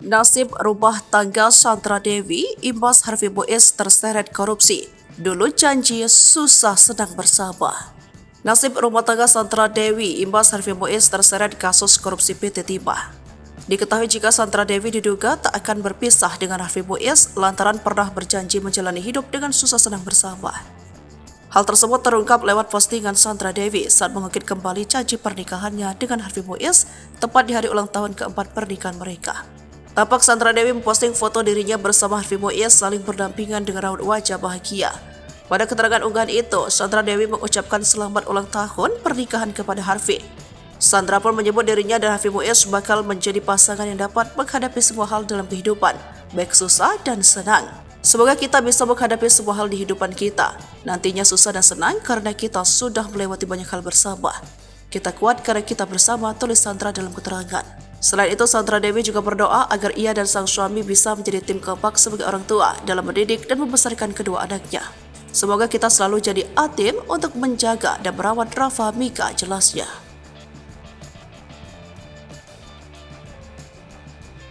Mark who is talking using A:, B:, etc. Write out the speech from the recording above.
A: Nasib rumah tangga Sandra Dewi imbas Harvey Muiz terseret korupsi. Dulu janji, susah senang bersama. Nasib rumah tangga Sandra Dewi imbas Harvey Muiz terseret kasus korupsi PT Timah. Diketahui jika Sandra Dewi diduga tak akan berpisah dengan Harvey Muiz lantaran pernah berjanji menjalani hidup dengan susah senang bersama. Hal tersebut terungkap lewat postingan Sandra Dewi saat mengukir kembali janji pernikahannya dengan Harvey Muiz tepat di hari ulang tahun keempat pernikahan mereka. Tampak Sandra Dewi memposting foto dirinya bersama Harvey Muiz saling berdampingan dengan raut wajah bahagia. Pada keterangan unggahan itu, Sandra Dewi mengucapkan selamat ulang tahun pernikahan kepada Harvey. Sandra pun menyebut dirinya dan Harvey Muiz bakal menjadi pasangan yang dapat menghadapi semua hal dalam kehidupan, baik susah dan senang. Semoga kita bisa menghadapi semua hal di kehidupan kita. Nantinya susah dan senang karena kita sudah melewati banyak hal bersama. Kita kuat karena kita bersama, tulis Sandra dalam keterangan. Selain itu, Sandra Dewi juga berdoa agar ia dan sang suami bisa menjadi tim kompak sebagai orang tua dalam mendidik dan membesarkan kedua anaknya. Semoga kita selalu jadi A-Team untuk menjaga dan merawat Rafa Mika, jelasnya.